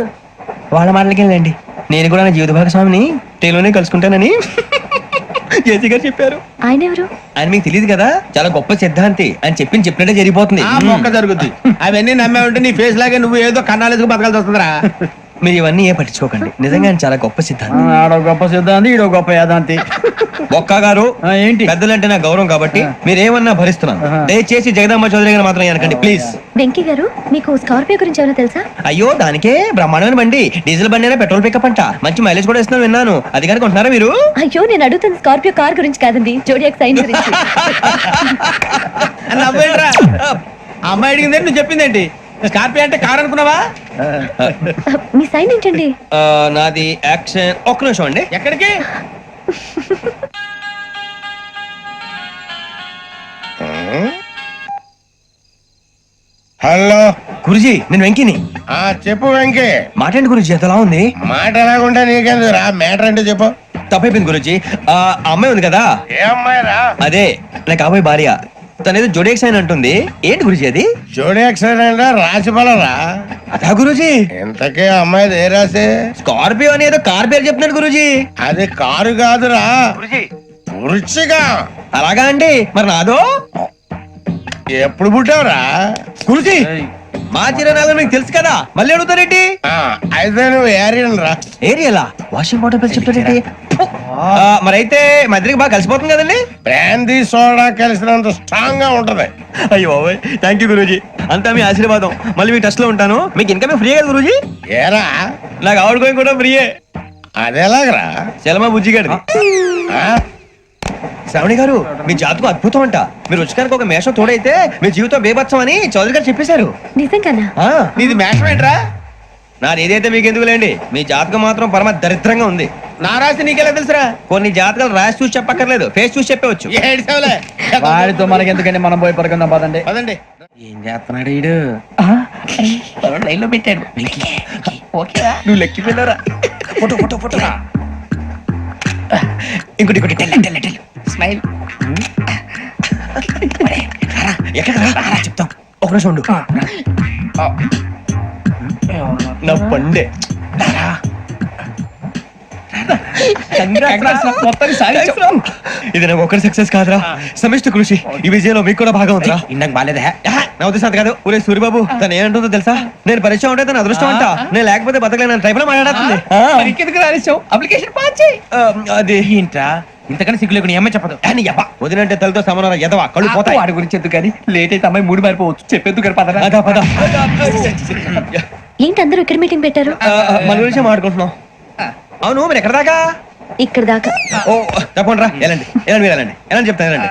వాళ్ళ మాటలకి వెళ్ళండి. నేను కూడా నా జీవిత భాగస్వామిని ట్రైన్ లోనే కలుసుకుంటానని జేసీ గారు చెప్పారు. ఆయన ఎవరు? ఆయన మీకు తెలియదు కదా, చాలా గొప్ప సిద్ధాంతి అని చెప్పినట్టే జరిగిపోతుంది. ఆ మొక్క జరుగుద్ది. అవన్నీ నమ్మే ఉంటే నీ ఫేస్ లాగే నువ్వు ఏదో కన్నాలేసుకు బతకాల్సి వస్తుందిరా. మీరు ఇవన్నీ ఏ పట్టించుకోకండి, నిజంగా ఆయన చాలా గొప్ప సిద్ధాంతి. ఆడో గొప్ప సిద్ధాంతి, ఈడో గొప్ప యాదాంతి. ఒక్క గారు ఏంటి? పెద్దలంటే నా గౌరవం కాబట్టి మీరేమన్నా భరిస్తున్నాను. దయచేసి జగదాంబ చౌదరి గారు మాత్రం అనకండి ప్లీజ్. వెంకీ గారు, మీకు స్కార్పియో గురించి ఏమైనా తెలుసా? అయ్యో దానికే బ్రహ్మాండమైన బండి, డీజిల్ బండి అయినా పెట్రోల్ పికప్ అంట, మంచి మైలేజ్ కూడా ఇస్తున్నాను విన్నాను. అది కానీ కొంటున్నారా మీరు? అయ్యో నేను అడుగుతున్న స్కార్పియో కార్ గురించి కాదండి, జోడియాక్ సైన్ గురించి. నవ్వేంట్రా? ఆ అమ్మాయి అడిగింది నువ్వు చెప్పిందేంటి? స్కార్పియో అంటే కార్ అనుకున్నావా? మీ సైన్ ఏంటండి? నాది యాక్షన్. ఒక్క నిమిషం అండి. ఎక్కడికి? హలో గురుజీ, నేను వెంకిని. చెప్పు వెంకీ. మాట్లాడండి గురుజీ, ఎంతలా ఉంది? మాట ఎలాగుంటా నీకెందుకు రా, మ్యాటర్ అంటే చెప్పు. తప్పైపోయింది గురుజీ. ఆ అమ్మాయి ఉంది కదా, ఏ అమ్మాయి రా? అదే నా కాబోయే భార్య. తనేదో జోడేక్ సైన్ అంటుంది. ఏంటి గురుజీ అది? జోడి యాక్సిడెంట్ రాసి పడరా? అదా గురుజీ. ఇంతకే అమ్మాయి ఏ రాసి? స్కార్పియో అని ఏదో కార్ పేరు చెప్తున్నాడు గురుజీ. అది కారు కాదురా, వృచ్చిక. అలాగా అండి, మరి నాదో? ఎప్పుడు పుట్టావురా? గురుజీ మా చిరనాలు మీకు తెలుసు కదా మళ్ళీ అడుగుతారేంటి? అయితే నువ్వు ఏరియన్ రా. ఏరియలా వాషింగ్ వాటర్ బిల్ చెప్తారేంటి? మరైతే మా ఇద్దరికి బాగా కలిసిపోతుంది కదండి. బ్రాందీ సోడా కలిసినంత స్ట్రాంగ్ గా ఉంటది. అయ్యో బాబాయ్ థ్యాంక్ యూ గురూజీ, అంతా మీ ఆశీర్వాదం. మళ్ళీ మీ టెస్ట్ లో ఉంటాను. మీకు ఇన్కమ్ ఫ్రీ కదా గురూజీ? ఏరా నాకు ఆవిడ గోయింగ్ కూడా ఫ్రీయే. అదేలాగరా? చలమా బుజ్జి గారిది. శ్రావణి గారు మీ జాతకం అద్భుతం అంట. మీరు రుచికానికి ఒక మేషం తోడైతే మీ జీవితం బేబత్సం అని చౌదరి గారు చెప్పేశారు. నిజంగానా? నీది మేషం ఏంట్రా? నాది ఏదైతే మీకు ఎందుకులేండి, మీ జాతకం మాత్రం పరమ దరిద్రంగా ఉంది. నా రాసి నీకెలా తెలుసురా? కొన్ని జాతకాలు రాసి చూసి చెప్పక్కర్లేదు, ఫేస్ చూసి చెప్పవచ్చు. వాడితో మనకి ఎందుకండి, మనం పోయి పడుకుందాం పదండి. పదండి. ఏం చేస్తున్నాడు వీడు? లైన్ లో పెట్టాడు. నువ్వు లెక్కి వెళ్ళారా? Photo photo photo. ఇంకోటి ఇంకోటి టెల్ స్మైల్. ఎక్కడ చెప్తాం, ఒక నిమిషం ఉండు. నా పండే ఇది నాకు ఒకరి సక్సెస్ కాదురా, సమిష్టి కృషి. ఈ విజయంలో మీకు కూడా భాగం ఉందిరా. ఇందాక బాగాలేదా? నా ఉద్దేశం కాదు. ఊరే సూర్యబాబు తను ఏమంటుందో తెలుసా? నేను పరిచయం ఉంటే తన అదృష్టం అంట. నేను లేకపోతే బతకలేను ట్రైబ్ లో మాట్లాడుతుంది. అప్లికేషన్ పాస్ చేయి. అది ఏంట్రా ఇంతకన్నా సిగ్గు లేకుండా ఏమై చెప్పదు అని యబ్బా. వదినంటే తలతో సమానం ఎదవా, కళ్ళు పోతాయి. వాడి గురించి ఎందుకు కానీ లేట్ అయితే అమ్మాయి మూడు మారిపోవచ్చు. చెప్పేందుకు పద. ఏంటి అందరూ ఇక్కడ మీటింగ్ పెట్టారు? మన గురించి మాట్లాడుకుంటున్నాం. అవును మీరు ఎక్కడ దాకా? ఇక్కడ దాకా. ఓ తప్పకుండా రా, వెళ్ళండి వెళ్ళండి మీరు వెళ్ళండి వెళ్ళండి చెప్తాను వెళ్ళండి.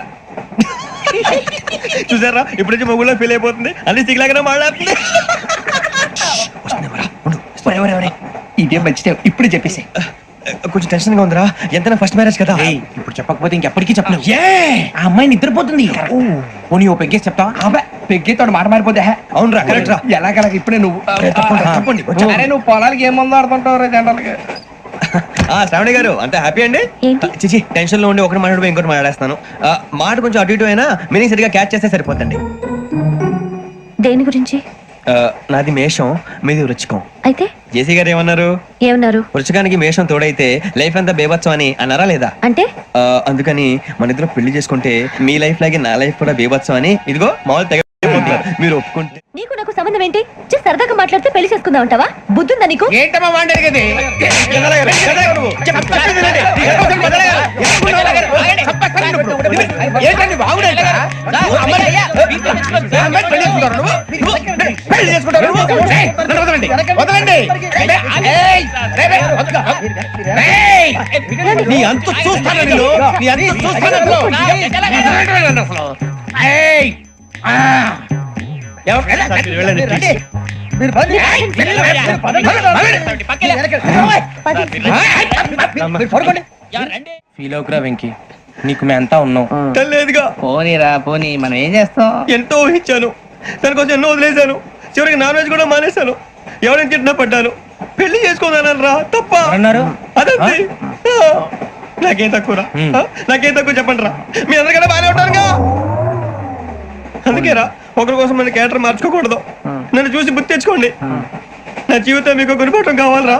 చూసారా ఇప్పుడు నుంచి మొగుల్లో ఫీల్ అయిపోతుంది, అన్ని సిగ్లాగానే మాట్లాడుతుంది. ఇదే మంచిదే, ఇప్పుడు చెప్పేసి. కొంచెం టెన్షన్ గా ఉందిరా, ఎంతైనా ఫస్ట్ మ్యారేజ్ కదా. ఇప్పుడు చెప్పకపోతే ఇంకెప్పటికీ చెప్పను. ఆ అమ్మాయి నిద్రపోతుంది. పోనీ ఓ పెగ్గేసి చెప్తావా? పెగ్గేతో మాట మారిపోతే. అవునరా కరెక్ట్ రా. ఎలాగలా ఇప్పుడే నువ్వు తప్పండి. అరే నువ్వు పొలాలకి ఏం మందు ఆడుతుంటావు జనరల్ గా. శ్రావణి గారు అంత హ్యాపీ అండి? చిచి టెన్షన్ లో ఉండి ఒకటి మాట్లాడిపోయి ఇంకోటి మాట్లాడేస్తాను. మాట కొంచెం అటు ఇటు అయినా మీనింగ్ సరిగా క్యాచ్ చేస్తే సరిపోతండి. దేని గురించి? నాది మేషం, మీది వృచ్చికం. అయితే జేసీ గారు ఏమన్నారు? వృచ్చికానికి మేషం తోడైతే లైఫ్ అంతా బేబత్సం అని అన్నారా లేదా? అంటే అందుకని మన ఇద్దరు పెళ్లి చేసుకుంటే మీ లైఫ్ లాగే నా లైఫ్ కూడా బేబత్సం అని ఇదిగో మామూలు తెగ మీరు ఒప్పుకుంటే. నీకు నాకు సంబంధం ఏంటి? సరదాగా మాట్లాడితే పెళ్లి చేసుకుందాం అంటావా? బుద్ధుందా నీకు? ఏంటమ్మా వాడేది? నీ అంత చూస్తాను నేను, నీ అంత చూస్తాను. ఫీల్ అవుకురా వెంకీ, నీకు మేము అంతా ఉన్నాం. లేదుగా పోనీరా పోనీ, మనం ఏం చేస్తాం? ఎంతో ఊహించాను, దానికోసం ఎన్నో వదిలేశాను. చివరికి నాన్ వెజ్ కూడా మానేశాను. ఎవరైనా తిట్టినా పడ్డాను. పెళ్లి చేసుకోదానని రా తప్ప అన్నారు. అదంతే. నాకేం తక్కువరా? నాకేం తక్కువ చెప్పండి రా. మీ అందరికన్నా బాగానే ఉంటారుగా. అందుకేరా ఒకరి కోసం మన క్యారెక్టర్ మార్చుకోకూడదు. నన్ను చూసి గుర్తు తెచ్చుకోండి. నా జీవితం మీకు గురిపటం కావాలరా.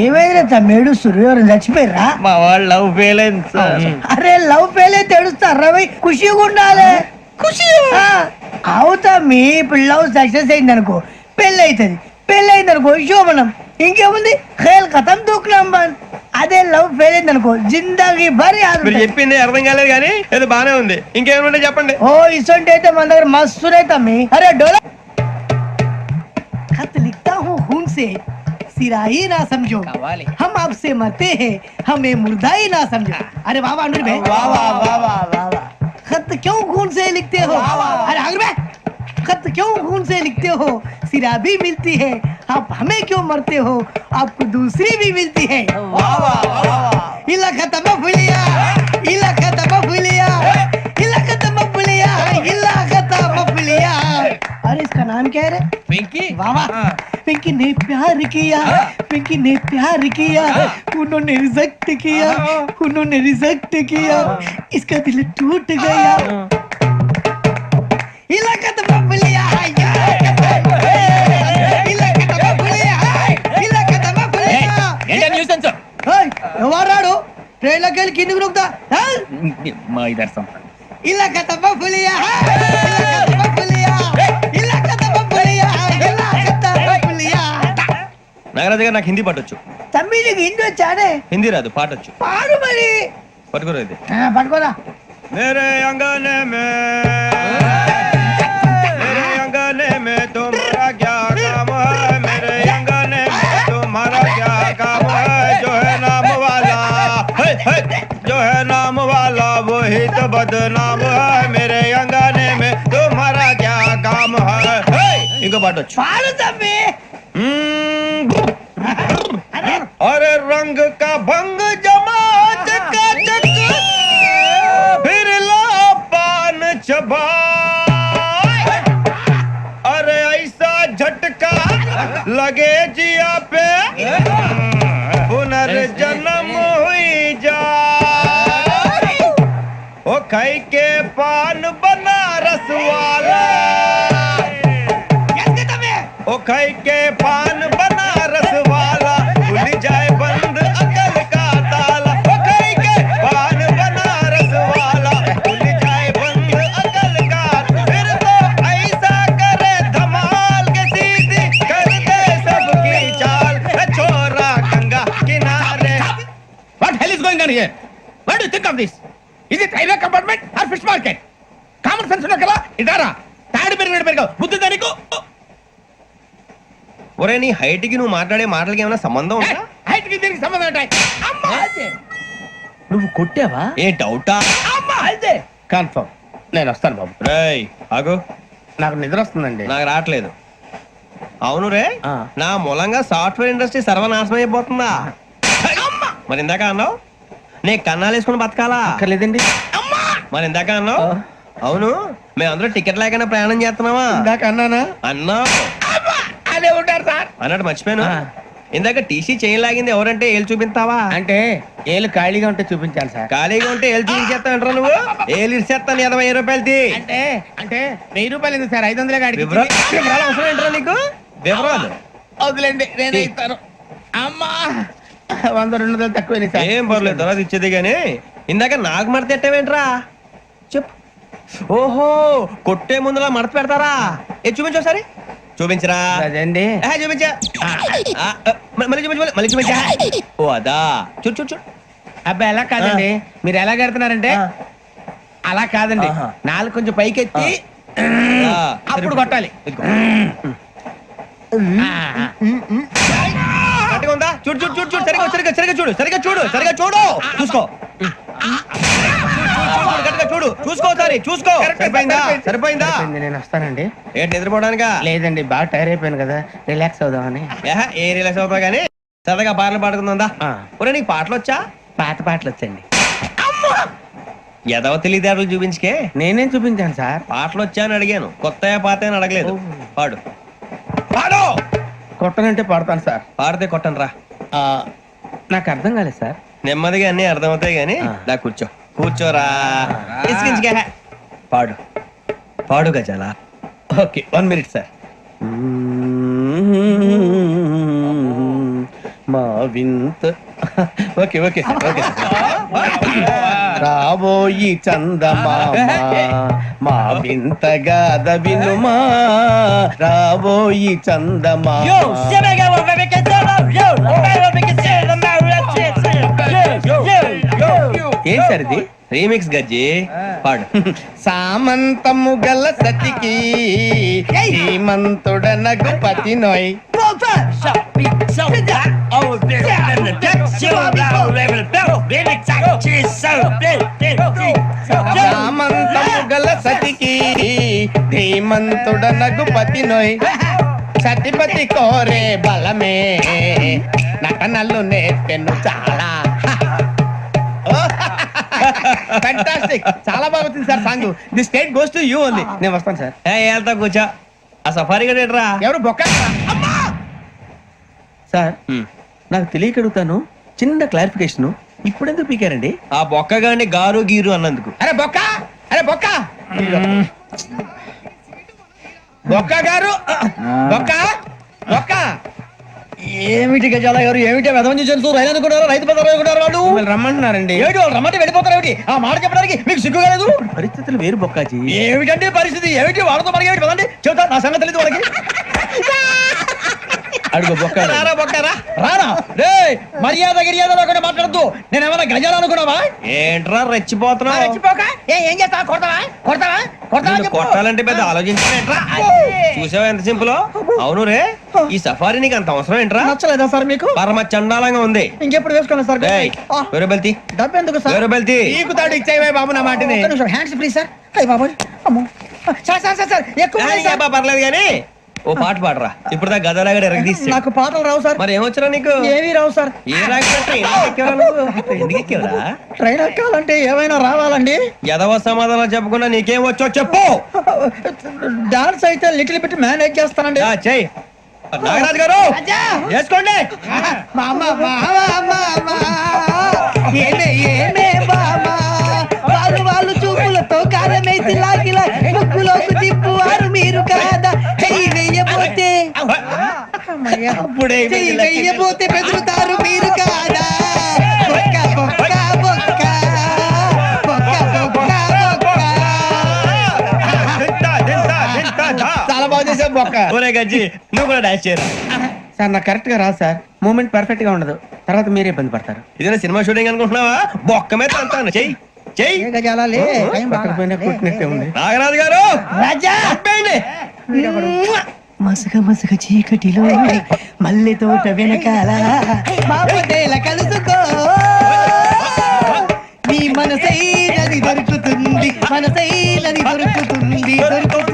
ఏమైనా తమ్మేడు సూర్యవరం చచ్చిపోయిరా? మా వాళ్ళు లవ్ ఫెయిల్ అయింది సార్. అరే లవ్ ఫెయిల్ అయితే ఏడుస్తారా? ఖుషిగా ఉండాలి. ఖుషి అవుతా. మీ ఇప్పుడు లవ్ సక్సెస్ అయింది అనుకో, పెళ్ళి అవుతుంది. పెళ్ళి అయింది అనుకో శోభనం. ఇంకేముంది, ఖేల్ ఖతం దూకునాం బాన్. అదే లవ్ ఫెయిల్ అయింది అనుకో జిందాగీ భారీ. మీరు చెప్పింది అర్థం కాలేదు కానీ ఏదో బానే ఉంది. ఇంకేమైనా చెప్పండి. ఓ ఇసొంటి అయితే మన దగ్గర మస్తు తమ్మి. అరే డోలా खत लिखता हूँ खून से, सिरा ही ना समझो, हम आपसे मरते हैं, हमें मुर्दा ही ना समझो. अरे वाह वाह अनुर भाई, वाह वाह वाह वाह वाह. खत क्यों खून से लिखते हो? अरे अनुर भाई, खत क्यों खून से लिखते हो? सिरा भी मिलती है, आप हमें क्यों मरते हो? आपको दूसरी भी मिलती है. वाह वाह वाह. इला खत्म फुलिया, इला खत्म फुलिया, इला खत्म फुलिया, इला खत्म फुलिया. अरे इसका नाम क्या है रे? पिंकी. वाह वाह. पिंकी ने प्यार किया, पिंकी ने प्यार किया, उन्होंने रिजेक्ट किया, उन्होंने रिजेक्ट किया, इसका दिल टूट गया. इलाका तो बबलिया है, इलाका तो बबलिया है, इलाका तो बबलिया. ఏంటా న్యూసెన్స్? ఏయ్ ఎవరాడు ట్రైన్ లోకి వెళ్ళి కిందికి నొక్కుతా? మా ఇదర్సం. ఇలాకా तो बबलिया है, इलाका तो నాగరాజు గారు నాకు హిందీ పాటొచ్చు. తమ్మి నీకు హిందీ వచ్చానే? హిందీ రాదు, పాటొచ్చు. పాడు మరి. పట్టుకోరు అయితే. పట్టుకోరా. मेरे अंगने में तुम्हारा क्या काम है, मेरे अंगने में तुम्हारा क्या काम है, जो है नाम वाला जो है नाम वाला वही तो बदनाम है, मेरे अंगने में तुम्हारा क्या काम है. इनको बाटो पाड़ो तम्मी. अरे रंग का भंग जमा चकाचक फिर ला पान चबा, अरे ऐसा झटका लगे जिया पे पुनर्जन्म हुई जा, ओ खाई के पान बनारस वाला, ओ खाई के पान बनारस वाला खुल जाए बंद अकल का ताला, ओ खाई के पान बनारस वाला खुल जाए बंद अकल का, फिर तो ऐसा करे धमाल के सीधी कर दे सबकी चाल, छोरा गंगा किनारे. What hell is going on here? What do you think of this? Is it railway compartment or fish market? Common sense ఉన్నా కదా ఇదారా తాడు పెరిగావు బుద్ధి దానికి. ఒరే నీ హైట్ కి నువ్వు మాట్లాడే మాటలకి ఏమైనా సంబంధం ఉందా? హైట్ కి దీనికి సంబంధం ఉంటాయి. అమ్మా నువ్వు కొట్టావా? ఏ డౌటా? అమ్మా అయితే కన్ఫర్మ్ నేను వస్తాను బాబు. రేయ్ ఆగు, నాకు నిద్ర వస్తుందండి. నాకు రావట్లేదు. అవును రే, నా మూలంగా సాఫ్ట్వేర్ ఇండస్ట్రీ సర్వనాశనం అయిపోతుందా? మరి ఇందాక అన్నావు నీ కన్నాలు వేసుకుని బతకాలా? లేదండి. మరి ఇందాక అన్నావు అవును మేమందరూ టికెట్ లేకుండా ప్రయాణం చేస్తున్నావా? ఇందాక అన్నానా? అన్నావు. అదే ఉంటారు సార్ అన్నట్టు మర్చిపోయాను, ఇందాక టీసీ చేయి లాగింది ఎవరంటే ఏళ్ళు చూపిస్తావా? అంటే ఏళ్ళు ఖాళీగా ఉంటే చూపించాలి సార్. ఖాళీగా ఉంటే ఏళ్ళు చూపించేస్తావు నువ్వు? ఏళ్ళు ఇచ్చేస్తాను 20 రూపాయలది. అంటే అంటే 1000 రూపాయలు ఎందుకు సార్? 500 గాడికి వివరాలు అవసరం ఏంట్రా నీకు? వివరాలు వదిలేండి నేనే ఇస్తాను. అమ్మా 100-200 తక్కువ సార్. ఏం పర్లేదు తర్వాత ఇచ్చేది గానీ ఇందాక నాకు మడత ఎట్టవేంట్రా చెప్పు. ఓహో కొట్టే ముందులా మడత పెడతారా? ఏ చూపించు ఒకసారి. చూపించరా? అదండి చూపించా. మళ్ళీ చూపించు, మళ్ళీ చూపించా. ఓ అదా, చూడు చూడు చూడు. అబ్బా ఎలా కాదండి, మీరు ఎలా కడుతున్నారంటే అలా కాదండి, నాలుగు కొంచెం పైకెత్తి అప్పుడు కొట్టాలి. కరెక్ట్గా ఉందా? చూడు చూడు చూడు చూడు, సరిగా సరిగా సరిగా చూడు, సరిగా చూడు, సరిగా చూడు, చూసుకో. కరెక్ట్గా చూడు, చూసుకో ఒకసారి చూసుకో. సరిపోయిందా? సరిపోయిందా? నేను వస్తానండి. ఏంటి నిద్రపోవడానికా? లేదండి బాగా టైర్ అయిపోయాను కదా, రిలాక్స్ అవుదామని. ఏ రిలాక్స్ అవుతావు కానీ సరదాగా పాటలు పాడుకుందా? ఒరే నీకు పాటలు వచ్చా? పాత పాటలు వచ్చండి. ఎదవ తెలివితేటలు చూపించుకే. నేనేం చూపించాను సార్? పాటలు వచ్చా అని అడిగాను, కొత్త పాత అని అడగలేదు. పాడు పాడు. కొట్టనంటే పాడతాను సార్. పాడితే కొట్టను రా. నాకు అర్థం కాలేదు సార్. నెమ్మదిగా అన్ని అర్థమవుతాయి గానీ దా కూర్చో. కూర్చోరా. పాడు పాడు గజాల. Okay 1 minute sir. మా వింత ఓకే ఓకే ఓకే రాబోయి చందమామ మా వింత గాథ వినుమా, రాబోయి చందమామ. ఏం సార్ ఇది? రీమిక్స్ గజ్జి. పాడు. సామంతము గల సతికి హేమంతుడ నగుపతి నోయ్. సామంతము గల సతికి ధీమంతుడ నగుపతి నోయ్. సతిపతి కోరే బలమే నటనలు నేర్పెను చాలా. ఫ్యాంటాస్టిక్, చాలా బాగా వచ్చింది sir song. The state goes to you only. నేను వస్తాను సార్. వెళ్తా కూర్చో. ఆ సఫారీ గడేట్రా ఎవరు బొక్క సార్? నాకు తెలియక అడుగుతాను, చిన్న క్లారిఫికేషన్. ఇప్పుడెందుకు పీకారండి? ఆ బొక్క గాని గారు గీరు అన్నందుకు. అరే బొక్క, అరే బొక్క, బొక్క గారు, బొక్క బొక్క. ఏమిటి గజాల గారు, ఏమిటి వెదవం చూసారు? రైలు అనుకున్నారు, రైతు బజార్ అనుకున్నారు. వాళ్ళు రమ్మంటున్నారండి. ఏమిటి వాళ్ళు రమ్మంటే వెళ్ళిపోతారు? ఏమిటి ఆ మాట చెప్పడానికి మీకు సిగ్గు కాలేదు? పరిస్థితులు వేరు బొక్కాజీ. ఏమిటంటే పరిస్థితి? ఏమిటి వాళ్ళతో మనకి ఏమిటి? పదండి చెబుతా, నా సంగతి తెలియదు వాళ్ళకి. అడుగు బొక్క రారా బొక్కరా రానా రే మర్యాద గిర్యాద లేకుండా మాట్లాడద్దు నేను ఏమైనా గజాలు అనుకున్నావా ఏంట్రా రెచ్చిపోతున్నావు రెచ్చిపోక ఏం చేస్తావా కొడతావా కొడతావా కొడతావా నిన్ను చెప్పు. కొట్టాలంటే పెద్ద ఆలోచించావేంట్రా చూసావా ఎంత సింపుల్ అవును రే ఈ సఫారీ నీకు అంత అవసరం ఏంట్రా నచ్చలేదా సార్ మీకు పరమ చండాలంగా ఉంది ఇంకెప్పుడు వేసుకోండి సార్ వేరే బెల్తి డబ్బు ఎందుకు సార్ వేరే బెల్తి నీకు తాడు ఇచ్చేవే బాబు నా మాటని హ్యాండ్స్ ఫ్రీ సార్ అయ్యి బాబోయ్ అమ్మో సార్ సార్ సార్ సార్ ఎక్కువ ఉన్నాయి సార్. పర్లేదు కానీ ఓ పాట పాడరా ఇప్పుడు దా గదలాగడ ఎరగదీసి నాకు పాటలు రావు సార్ మరి ఏమొచ్చరా నీకు ఏమీ రావు సార్ ఏ రాకపోతే ఎందుకు ఎక్కేవరా ట్రైన్ ఎక్కాలంటే ఏమైనా రావాలండి ఎదవ సమాధానం చెప్పకుండా నీకేం వచ్చో చెప్పు డాన్స్ అయితే లిటిల్ బిట్ మేనేజ్ చేస్తానండి చెయ్యి నాగరాజు గారు వేసుకోండి మామ ఏమే ఏమే బామా వాళ్ళు చూపులతో కారమేసి లాగిలా ముక్కులోకి తిప్పువారు మీరు కాదా చెయ్యి వెయ్యబోతే అప్పుడే చెయ్యి వెయ్యబోతే బెదురుతారు మీరు కాదా బొక్క బొక్క బొక్క బొక్క బొక్క బొక్క. చాలా బాగా చేసావు బొక్క ఒరే గజ్జి నువ్వు కూడా డాన్స్ చేయరా సార్ నాకు కరెక్ట్ గా రాదు సార్ మూమెంట్ పర్ఫెక్ట్ గా ఉండదు తర్వాత మీరే ఇబ్బంది పడతారు ఇదేనా సినిమా షూటింగ్ అనుకుంటున్నావా బొక్క మీద అంటాను చెయ్యి చెయ్యి ఏ గజాలాలే టైం బాగా. పక్కన పోయినా కొట్టినట్టే ఉంది నాగరాజు గారు రాజా చెప్పండి మసక మసక చీకటిలో మల్లె తోట వెనకాల బాపదేల కలుసుకో నీ మనసైనది దొరుకుతుంది మనసైనది దొరుకుతుంది దొరుకుతుంది